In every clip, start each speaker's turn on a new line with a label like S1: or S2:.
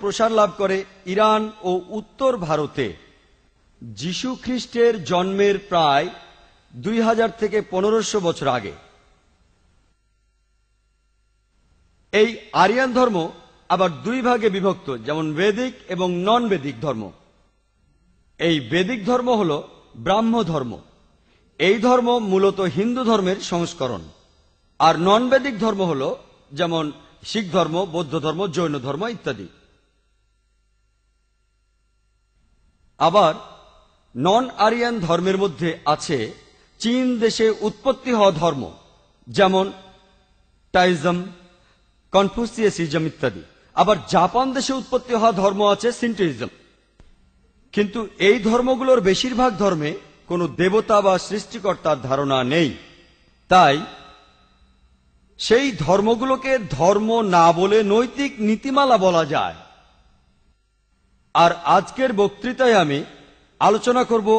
S1: প্রসার লাভ করে ইরান ও উত্তর ভারতে যীশু খ্রিস্টের জন্মের প্রায় 2000 থেকে 1500 বছর আগে। এই আরিয়ান ধর্ম আবার দুই ভাগে বিভক্ত, যেমন বেদিক এবং নন বেদিক ধর্ম। এই বেদিক ধর্ম হল ব্রাহ্ম ধর্ম। এই ধর্ম মূলত হিন্দু ধর্মের সংস্করণ। আর নন বেদিক ধর্ম হল যেমন শিখ ধর্ম, বৌদ্ধ ধর্ম, জৈন ধর্ম ইত্যাদি। আবার নন আরিয়ান ধর্মের মধ্যে আছে চীন দেশে উৎপত্তি হওয়া ধর্ম, যেমন টাইজম, কনফুসিয়াসিজম ইত্যাদি। আবার জাপান দেশে উৎপত্তি হওয়া ধর্ম আছে সিন্টোইজম। কিন্তু এই ধর্মগুলোর বেশিরভাগ ধর্মে কোনো দেবতা বা সৃষ্টিকর্তার ধারণা নেই। তাই সেই ধর্মগুলোকে ধর্ম না বলে নৈতিক নীতিমালা বলা যায়। আর আজকের বক্তৃতায় আমি আলোচনা করব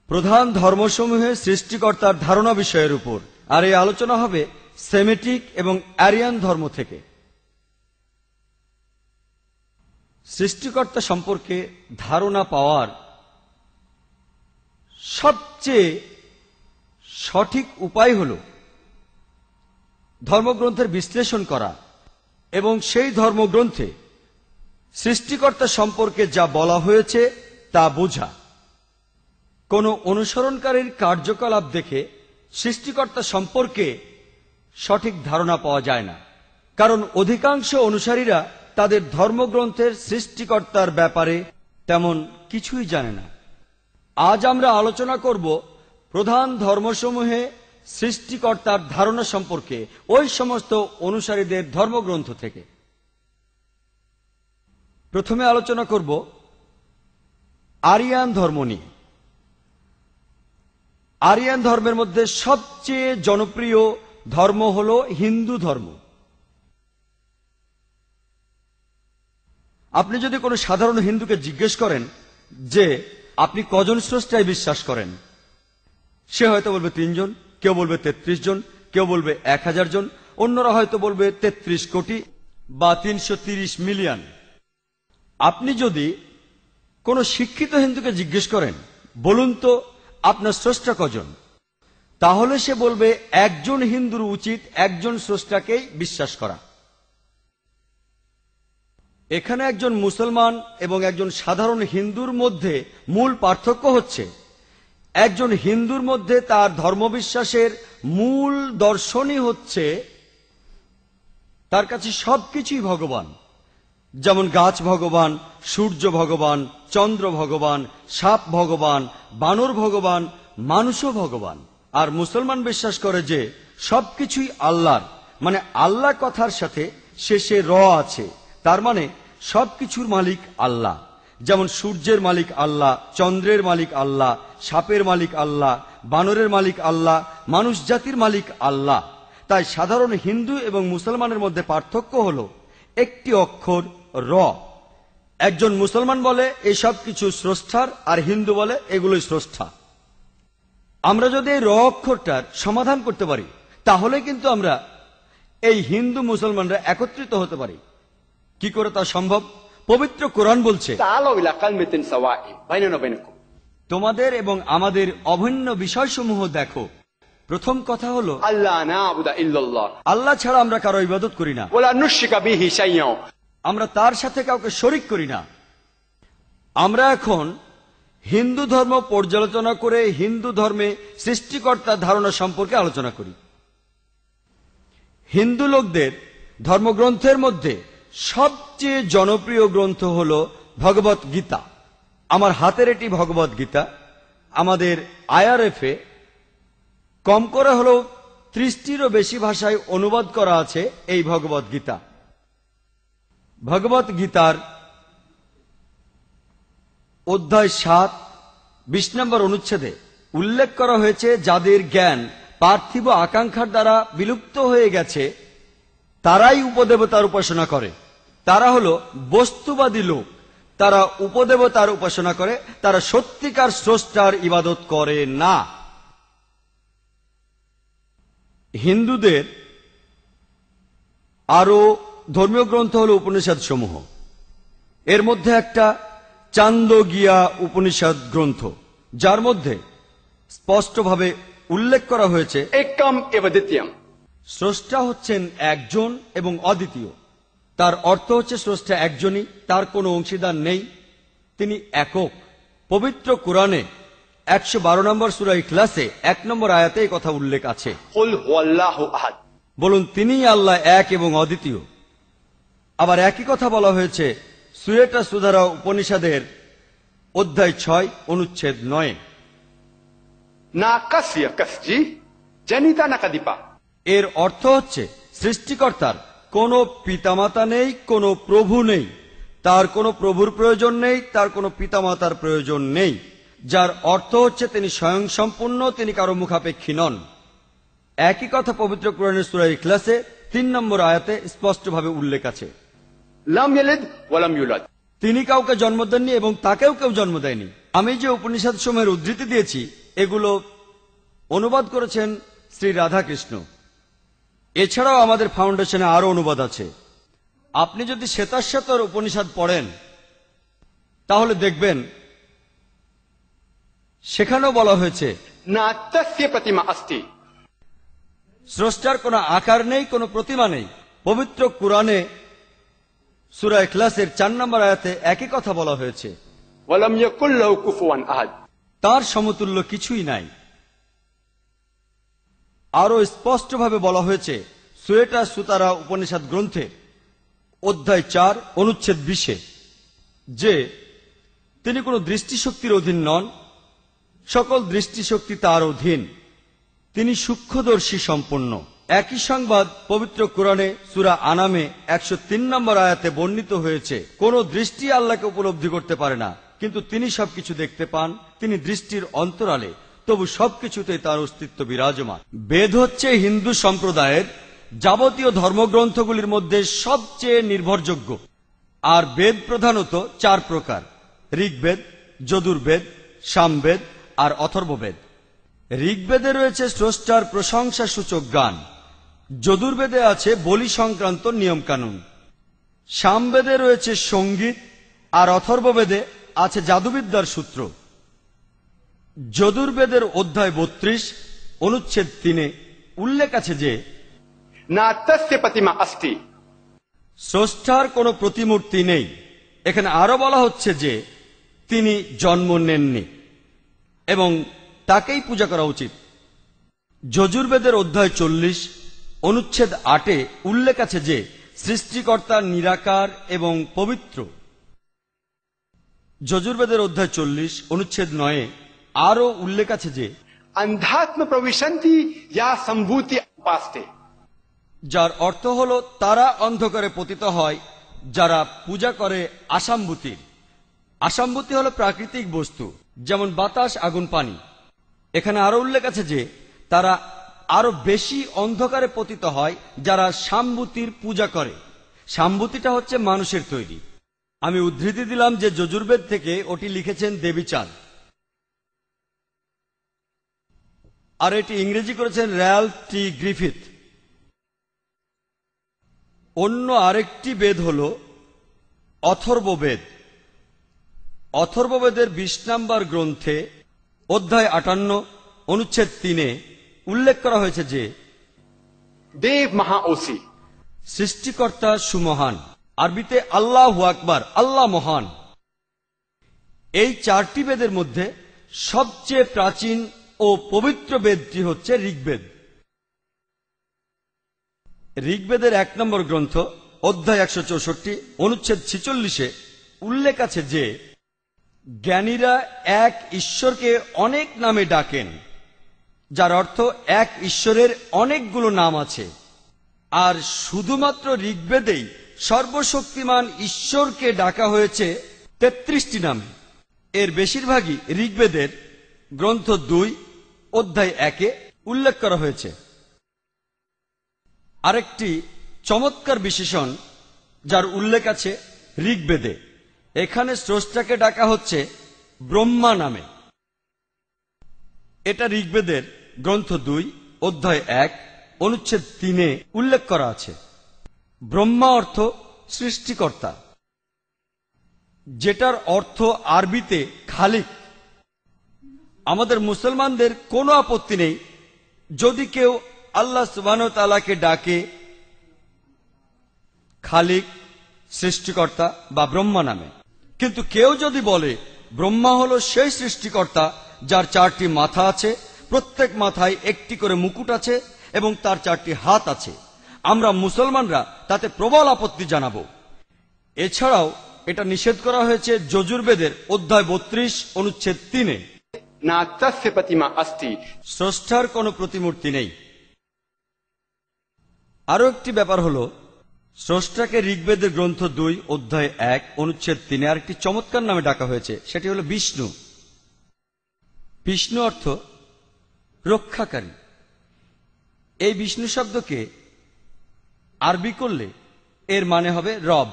S1: প্রধান ধর্মসমূহের সৃষ্টিকর্তার ধারণা বিষয়ের উপর। আর এই আলোচনা হবে সেমিটিক এবং আরিয়ান ধর্ম থেকে। সৃষ্টিকর্তা সম্পর্কে ধারণা পাওয়ার সবচেয়ে সঠিক উপায় হল ধর্মগ্রন্থের বিশ্লেষণ করা এবং সেই ধর্মগ্রন্থে সৃষ্টিকর্তা সম্পর্কে যা বলা হয়েছে তা বোঝা। কোনো অনুসরণকারীর কার্যকলাপ দেখে সৃষ্টিকর্তা সম্পর্কে সঠিক ধারণা পাওয়া যায় না, কারণ অধিকাংশ অনুসারীরা তাদের ধর্মগ্রন্থের সৃষ্টিকর্তার ব্যাপারে তেমন কিছুই জানে না। আজ আমরা আলোচনা করব প্রধান ধর্মসমূহে সৃষ্টিকর্তার ধারণা সম্পর্কে ওই সমস্ত অনুসারীদের ধর্মগ্রন্থ থেকে। প্রথমে আলোচনা করব আরিয়ান ধর্ম নিয়ে। আরিয়ান ধর্মের মধ্যে সবচেয়ে জনপ্রিয় ধর্ম হল হিন্দু ধর্ম। আপনি যদি কোনো সাধারণ হিন্দুকে জিজ্ঞেস করেন যে আপনি কজন স্রষ্টায় বিশ্বাস করেন, সে হয়তো বলবে 3 জন, কেউ বলবে 33 জন, কেউ বলবে 1000 জন, অন্যরা হয়তো বলবে 33 কোটি বা 330 মিলিয়ন। আপনি যদি কোনো শিক্ষিত হিন্দুকে জিজ্ঞেস করেন বলুন তো আপনার স্রষ্টা কজন, তাহলে সে বলবে একজন হিন্দুর উচিত একজন স্রষ্টাকেই বিশ্বাস করা। এখানে একজন মুসলমান এবং একজন সাধারণ হিন্দুর মধ্যে মূল পার্থক্য হচ্ছে একজন হিন্দুর মধ্যে তার ধর্মবিশ্বাসের মূল দর্শনই হচ্ছে তার কাছে সবকিছুই ভগবান, যেমন গাছ ভগবান, সূর্য ভগবান, চন্দ্র ভগবান, সাপ ভগবান, বানর ভগবান, মানুষও ভগবান। আর মুসলমান বিশ্বাস করে যে সবকিছুই আল্লাহর, মানে আল্লাহ কথার সাথে শেষে র আছে, তার মানে সবকিছুর মালিক আল্লাহ। যেমন সূর্যের মালিক আল্লাহ, চন্দ্রের মালিক আল্লাহ, সাপের মালিক আল্লাহ, বানরের মালিক আল্লাহ, মানুষ জাতির মালিক আল্লাহ। তাই সাধারণ হিন্দু এবং মুসলমানের মধ্যে পার্থক্য হল একটি অক্ষর র। একজন মুসলমান বলে এই সব কিছু স্রষ্টার, আর হিন্দু বলে এগুলোই স্রষ্টা। আমরা যদি এই র অক্ষরটার সমাধান করতে পারি তাহলে কিন্তু আমরা এই হিন্দু মুসলমানরা একত্রিত হতে পারি। কি করে তা সম্ভব? পবিত্র কোরআন বলছে, তোমাদের এবং আমাদের অভিন্ন বিষয়সমূহ দেখো। প্রথম কথা হলো আল্লাহ ছাড়া আমরা কারো ইবাদত করি না, আমরা তার সাথে কাউকে শরিক করি না। আমরা এখন হিন্দু ধর্ম পর্যালোচনা করে হিন্দু ধর্মে সৃষ্টিকর্তার ধারণা সম্পর্কে আলোচনা করি। হিন্দু লোকদের ধর্মগ্রন্থের মধ্যে সবচেয়ে জনপ্রিয় গ্রন্থ হল ভগবত গীতা। আমার হাতের এটি ভগবত গীতা। আমাদের IRF এ কম করে হলেও 30টিরও বেশি ভাষায় অনুবাদ করা আছে এই ভগবত গীতা। ভগবত গীতার অধ্যায় 7, 20 নম্বর অনুচ্ছেদে উল্লেখ করা হয়েছে যাদের জ্ঞান পার্থিব আকাঙ্ক্ষার দ্বারা বিলুপ্ত হয়ে গেছে তারাই উপদেবতার উপাসনা করে। তারা হলো বস্তুবাদী লোক, তারা উপদেবতার উপাসনা করে, তারা সত্যিকার স্রষ্টার ইবাদত করে না। হিন্দুদের আরো ধর্মীয় গ্রন্থ হল উপনিষদ সমূহ। এর মধ্যে একটা চান্দোগিয়া উপনিষদ গ্রন্থ, যার মধ্যে স্পষ্টভাবে উল্লেখ করা হয়েছে
S2: एकम एव द्वितीयम।
S1: স্রষ্টা হচ্ছেন একজন এবং অদ্বিতীয়। তার অর্থ হচ্ছে স্রষ্টা একজনই, তার কোনো অংশীদার নেই, তিনি একক। পবিত্র কোরআনে 112 নম্বর সূরা ইখলাসে 1 নম্বর আয়াতে এই কথা উল্লেখ আছে।
S2: कुल हुवल्लाहु अहद।
S1: বলুন, তিনিই আল্লাহ এক এবং অদ্বিতীয়। আবার একই কথা বলা হয়েছে সুয়েটা সুধারা উপনিষদের অধ্যায় 6 অনুচ্ছেদ 9।
S2: ना कस्य कस्जी जनिता न कदिपा।
S1: এর অর্থ হচ্ছে সৃষ্টিকর্তার কোনো পিতামাতা নেই, কোনো প্রভু নেই, তার কোনো প্রভুর প্রয়োজন নেই, তার কোনো পিতামাতার প্রয়োজন নেই, যার অর্থ হচ্ছে তিনি স্বয়ংসম্পূর্ণ, তিনি কারো মুখাপেক্ষী নন। একই কথা পবিত্র কোরআনের সূরা ইখলাসে 3 নম্বর আয়াতে স্পষ্টভাবে উল্লেখ আছে।
S2: लम यलिद वलम युलद।
S1: তিনি কাউকে জন্ম দেননি এবং তাকেও কেউ জন্ম দেয়নি। আমি যে উপনিষদ সমূহের উদ্ধৃতি দিয়েছি এগুলো অনুবাদ করেছেন শ্রী রাধাকৃষ্ণ। এছাড়াও আমাদের ফাউন্ডেশনে আরো অনুবাদ আছে। আপনি যদি শ্বেতাশ্বতর উপনিষদ পড়েন তাহলে দেখবেন সেখানেও বলা হয়েছে
S2: ना तस्य प्रतिमा अस्ति।
S1: স্রষ্টার কোনো আকার নেই, কোনো প্রতিমা নেই। পবিত্র কোরআনে সূরা ইখলাসের 4 নম্বর আয়াতে একই কথা বলা হয়েছে,
S2: वलम यकुल लहु कुफुवन अहद।
S1: তার সমতুল্য কিছুই নাই। আরো স্পষ্টভাবে বলা হয়েছে সুয়েটা সুতারা উপনিষদ গ্রন্থে অধ্যায় 4 অনুচ্ছেদ 20 যে তিনি কোনো দৃষ্টিশক্তির অধীন নন, সকল দৃষ্টিশক্তি তার অধীন, তিনি সূক্ষ্মদর্শী সম্পন্ন। একই সংবাদ পবিত্র কোরআনে সূরা আনামে 103 নম্বর আয়াতে বর্ণিত হয়েছে, কোন দৃষ্টি আল্লাহকে উপলব্ধি করতে পারে না, কিন্তু তিনি সবকিছু দেখতে পান, তিনি দৃষ্টির অন্তরালে, তবু সবকিছুতেই তার অস্তিত্ব বিরাজমান। বেদ হচ্ছে হিন্দু সম্প্রদায়ের যাবতীয় ধর্মগ্রন্থগুলির মধ্যে সবচেয়ে নির্ভরযোগ্য। আর বেদ প্রধানত 4 প্রকার: ঋগ্বেদ, যজুর্বেদ, সামবেদ আর অথর্ববেদ। ঋগ্বেদে রয়েছে স্রষ্টার প্রশংসা সূচক গান, যজুর্বেদে আছে বলি সংক্রান্ত নিয়ম কানুন, সামবেদে রয়েছে সঙ্গীত, আর অথর্ববেদে আছে জাদুবিদ্যার সূত্র। যজুর্বেদের অধ্যায় 32 অনুচ্ছেদ 3 উল্লেখ আছে যে
S2: ना तस्य प्रतिमा अस्ति।
S1: স্রষ্টার কোনো প্রতিমূর্তি নেই। এখানে আরো বলা হচ্ছে যে তিনি জন্ম নেননি এবং তাকেই পূজা করা উচিত। যজুর্বেদের অধ্যায় 40 অনুচ্ছেদ 8 উল্লেখ আছে যে সৃষ্টিকর্তা নিরাকার এবং পবিত্র। যজুর্বেদের অধ্যায় 40 অনুচ্ছেদ 9 আরো উল্লেখ আছে যে
S2: अंधात्म प्रविशन्ति या संभूति उपास्ते।
S1: যার অর্থ হলো তারা অন্ধকারে পতিত হয় যারা পূজা করে আসাম্ভূতির। আসাম্ভূতি হলো প্রাকৃতিক বস্তু, যেমন বাতাস, আগুন, পানি। এখানে আরো উল্লেখ আছে যে তারা আরো বেশি অন্ধকারে পতিত হয় যারা সাম্ভূতির পূজা করে। সাম্ভূতিটা হচ্ছে মানুষের তৈরি। আমি উদ্ধৃতি দিলাম যে যজুর্বেদ থেকে ওটি লিখেছেন দেবীচাঁদ, আর এটি ইংরেজি করেছেন র্যালফ টি গ্রিফিথ। অন্য আরেকটি বেদ হল অথর্ববেদ। অথর্ববেদের 20 নম্বর গ্রন্থে অধ্যায় 58 অনুচ্ছেদ 3 উল্লেখ করা হয়েছে যে
S2: देव महाओसी।
S1: সৃষ্টিকর্তা সুমহান। আরবিতে আল্লাহু আকবার, আল্লাহ মহান। এই 4টি বেদের মধ্যে সবচেয়ে প্রাচীন ও পবিত্র বেদটি হচ্ছে ঋগ্বেদ। ঋগ্বেদের 1 নম্বর গ্রন্থ অধ্যায় 164 অনুচ্ছেদ 46 উল্লেখ আছে যে জ্ঞানীরা এক ঈশ্বরকে অনেক নামে ডাকেন, যার অর্থ এক ঈশ্বরের অনেকগুলো নাম আছে। আর শুধুমাত্র ঋগ্বেদেই সর্বশক্তিমান ঈশ্বরকে ডাকা হয়েছে 33টি নামে। এর বেশিরভাগই ঋগ্বেদের গ্রন্থ 2 অধ্যায় 1 উল্লেখ করা হয়েছে। আরেকটি চমৎকার বিশেষণ যার উল্লেখ আছে ঋগ্বেদে, এখানে স্রষ্টাকে ডাকা হচ্ছে ব্রহ্মা নামে। এটা ঋগ্বেদের গ্রন্থ 2 অধ্যায় 1 অনুচ্ছেদ 3 উল্লেখ করা আছে। ব্রহ্মা অর্থ সৃষ্টিকর্তা, যেটার অর্থ আরবিতে খালিক। আমাদের মুসলমানদের কোনো আপত্তি নেই যদি কেউ আল্লাহ সুবহানাহু ওয়া তাআলাকে ডাকে খালিক, সৃষ্টিকর্তা বা ব্রহ্মা নামে। কিন্তু কেউ যদি বলে ব্রহ্মা হলো সেই সৃষ্টিকর্তা যার 4টি মাথা আছে, প্রত্যেক মাথায় একটি করে মুকুট আছে এবং তার 4টি হাত আছে, আমরা মুসলমানরা তাতে প্রবল আপত্তি জানাবো। এছাড়াও এটা নিষেধ করা হয়েছে যজুর্বেদের অধ্যায় 32 অনুচ্ছেদ 3-এ।
S2: न तस्य प्रतिमा अस्ति।
S1: স্রষ্টার কোনো প্রতিমূর্তি নেই। আরো একটি ব্যাপার হলো, স্রষ্টাকে ঋগ্বেদের গ্রন্থ 2 অধ্যায় 1 অনুচ্ছেদ 3-এ আরেকটি চমৎকার নামে ডাকা হয়েছে, সেটি হলো বিষ্ণু। বিষ্ণু অর্থ রক্ষাকারী। এই বিষ্ণু শব্দকে আরবি করলে এর মানে হবে রব।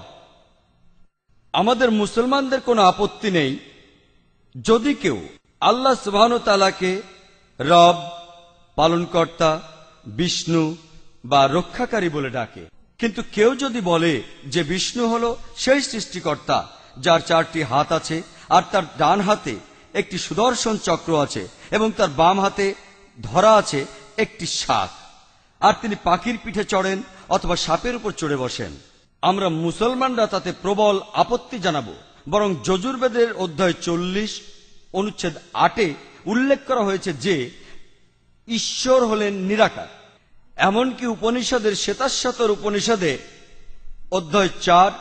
S1: আমাদের মুসলমানদের কোনো আপত্তি নেই যদি কেউ আল্লাহ সুবহানাহু ওয়া তাআলাকে রব, পালনকর্তা, বিষ্ণু বা রক্ষাকারী বলে ডাকে। কিন্তু কেউ যদি বলে যে বিষ্ণু হলো সেই সৃষ্টিকর্তা যার 4টি হাত আছে আর তার ডান হাতে একটি সুদর্শন চক্র আছে এবং তার বাম হাতে ধরা আছে একটি শাখ, আর তিনি পাখির পিঠে চড়েন অথবা সাপের উপর চড়ে বসেন, আমরা মুসলমানরা তাতে প্রবল আপত্তি জানাবো। বরং যজুর্বেদের অধ্যায় 40 অনুচ্ছেদ 8-এ উল্লেখ করা হয়েছে যে ঈশ্বর হলেন নিরাকার। এমনকি উপনিষদের শ্বেতাশ্বতর উপনিষদে অধ্যায় 4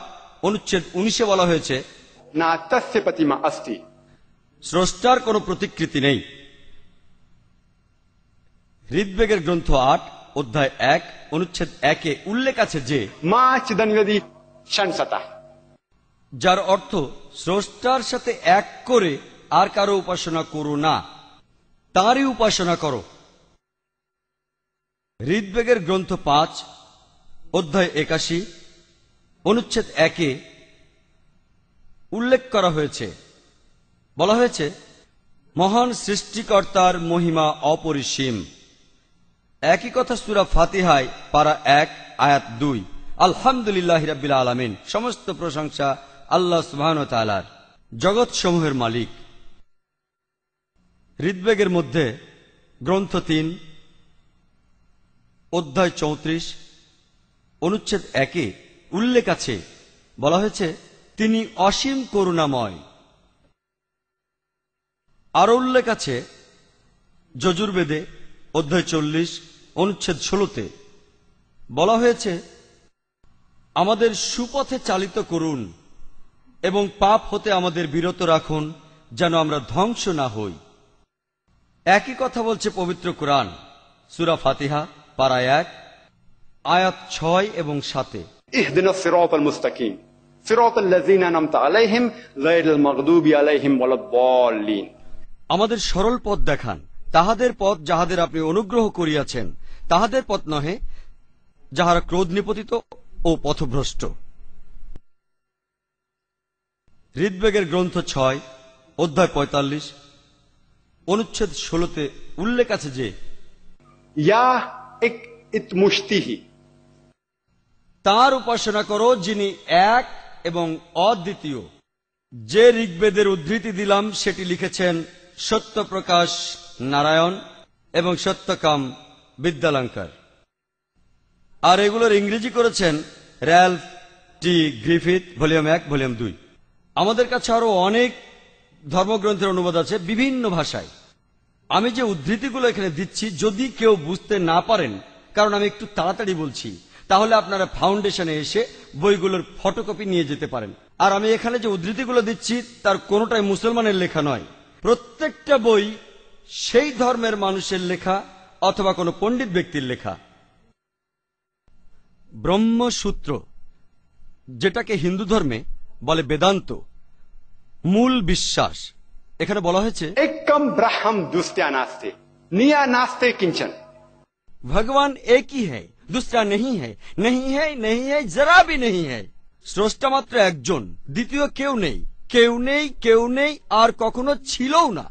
S1: অনুচ্ছেদ 19-এ বলা হয়েছে
S2: न तस्य प्रतिमा अस्ति।
S1: স্রষ্টার কোনো প্রতিকৃতি নেই। ঋগ্বেদের গ্রন্থ 8 অধ্যায় 1 অনুচ্ছেদ 1-এ উল্লেখ আছে যে
S2: मां चिदन्वदी शंसता।
S1: যার অর্থ স্রষ্টার সাথে এক করে আর কারো উপাসনা করো না, তাঁরই উপাসনা করো। ঋগ্বেদের গ্রন্থ 5 অধ্যায় 81 অনুচ্ছেদ 1-এ উল্লেখ করা হয়েছে, বলা হয়েছে মহান সৃষ্টিকর্তার মহিমা অপরিসীম। একই কথা সূরা ফাতিহায় পারা 1 আয়াত 2, আলহামদুলিল্লাহি রাব্বিল আলামিন, সমস্ত প্রশংসা আল্লাহ সুবহানাহু ওয়া তাআলার, জগৎ সমূহের মালিক। ঋগ্বেদের মধ্যে গ্রন্থ 3 অধ্যায় 34 অনুচ্ছেদ 1-এ উল্লেখ আছে, বলা হয়েছে তিনি অসীম করুণাময়। আরো উল্লেখ আছে যজুর্বেদে অধ্যায় 40 অনুচ্ছেদ 16-তে, বলা হয়েছে আমাদের সুপথে চালিত করুন এবং পাপ হতে আমাদের বিরত রাখুন যেন আমরা ধ্বংস না হই। একই কথা বলছে পবিত্র কোরআন সূরা ফাতিহা পারা 1 আয়াত 6 এবং 7-এ।
S2: اهدنا الصراط المستقيم صراط الذين أنعمت عليهم غير المغضوب عليهم ولا الضالين।
S1: আমাদের সরল পথ দেখান, তাহাদের পথ যাহাদের আপনি অনুগ্রহ করিয়াছেন, তাহাদের পথ নহে যাহারা ক্রোধ নিপতিত ও পথভ্রষ্ট। ঋগ্বেদের গ্রন্থ 6 অধ্যায় 45 অনুচ্ছেদ 16-তে উল্লেখ আছে যে
S2: या एक इतमुश्तिही।
S1: তাঁর উপাসনা করো যিনি এক এবং অদ্বিতীয়। যে ঋগ্বেদের উদ্ধৃতি দিলাম সেটি লিখেছেন সত্যপ্রকাশ নারায়ণ এবং সত্যকাম বিদ্যালঙ্কার, আর এগুলোর ইংরেজি করেছেন র্যালফ টি গ্রিফিথ, ভলিউম 1 ভলিউম 2। আমাদের কাছে আরো অনেক ধর্মগ্রন্থের অনুবাদ আছে বিভিন্ন ভাষায়। আমি যে উদ্ধৃতিগুলো এখানে দিচ্ছি যদি কেউ বুঝতে না পারেন, কারণ আমি একটু তাড়াতাড়ি বলছি, তাহলে আপনারা ফাউন্ডেশনে এসে বইগুলোর ফটোকপি নিয়ে যেতে পারেন। আর আমি এখানে যে উদ্ধৃতিগুলো দিচ্ছি তার কোনোটাই মুসলমানের লেখা নয়, প্রত্যেকটা বই সেই ধর্মের মানুষের লেখা অথবা কোনো পণ্ডিত ব্যক্তির লেখা। ব্রহ্মসূত্র, যেটাকে হিন্দু ধর্মে বলে বেদান্ত, মূল বিশ্বাস, এখানে বলা হয়েছে
S2: एकम ब्रह्म दुस्त्या नास्ते निया नास्ते किंचन।
S1: ভগবান একই হ্যায়, দুসরা নেহি হ্যায়, নেহি হ্যায়, নেহি হ্যায়, জরা ভি নেহি হ্যায়। স্রষ্টা মাত্র একজন, দ্বিতীয় কেউ নেই, কেউ নেই, কেউ নেই, আর কখনো ছিলও না।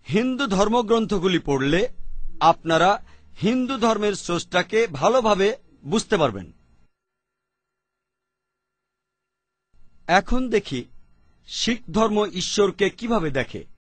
S1: হিন্দু ধর্মগ্রন্থগুলি পড়লে আপনারা হিন্দু ধর্মের স্রষ্টাকে ভালোভাবে বুঝতে পারবেন। এখন দেখি শিখ ধর্ম ঈশ্বরকে কিভাবে দেখে।